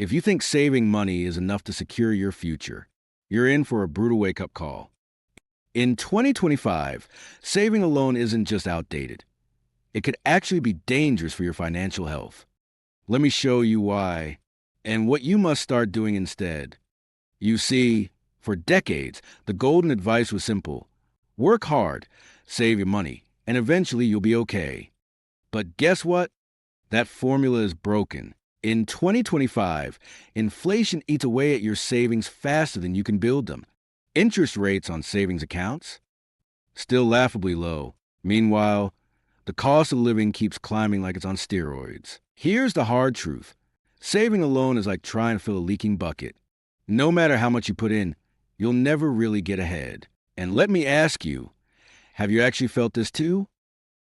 If you think saving money is enough to secure your future, you're in for a brutal wake-up call. In 2025, saving alone isn't just outdated. It could actually be dangerous for your financial health. Let me show you why and what you must start doing instead. You see, for decades, the golden advice was simple. Work hard, save your money, and eventually you'll be okay. But guess what? That formula is broken. In 2025, inflation eats away at your savings faster than you can build them. Interest rates on savings accounts? Still laughably low. Meanwhile, the cost of living keeps climbing like it's on steroids. Here's the hard truth. Saving alone is like trying to fill a leaking bucket. No matter how much you put in, you'll never really get ahead. And let me ask you, have you actually felt this too?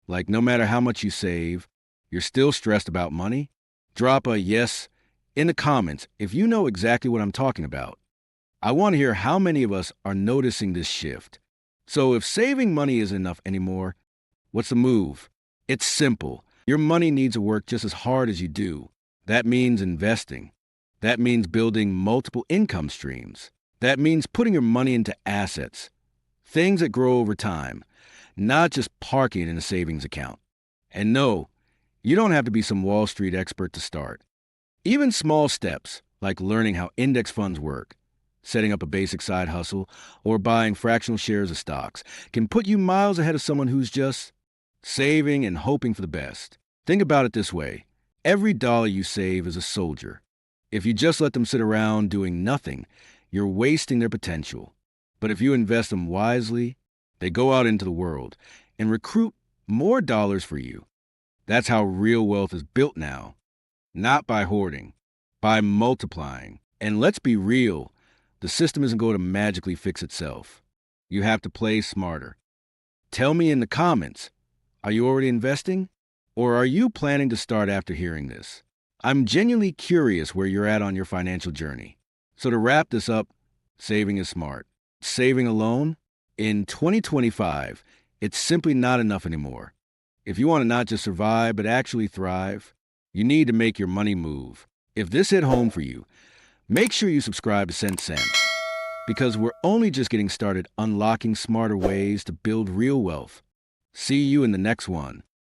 Like no matter how much you save, you're still stressed about money? Drop a yes in the comments if you know exactly what I'm talking about. I want to hear how many of us are noticing this shift. So if saving money isn't enough anymore, what's the move? It's simple. Your money needs to work just as hard as you do. That means investing. That means building multiple income streams. That means putting your money into assets, things that grow over time, not just parking it in a savings account. And no, you don't have to be some Wall Street expert to start. Even small steps, like learning how index funds work, setting up a basic side hustle, or buying fractional shares of stocks, can put you miles ahead of someone who's just saving and hoping for the best. Think about it this way. Every dollar you save is a soldier. If you just let them sit around doing nothing, you're wasting their potential. But if you invest them wisely, they go out into the world and recruit more dollars for you. That's how real wealth is built now. Not by hoarding, by multiplying. And let's be real, the system isn't going to magically fix itself. You have to play smarter. Tell me in the comments, are you already investing? Or are you planning to start after hearing this? I'm genuinely curious where you're at on your financial journey. So to wrap this up, saving is smart. Saving alone? In 2025, it's simply not enough anymore. If you want to not just survive, but actually thrive, you need to make your money move. If this hit home for you, make sure you subscribe to CentSense, because we're only just getting started unlocking smarter ways to build real wealth. See you in the next one.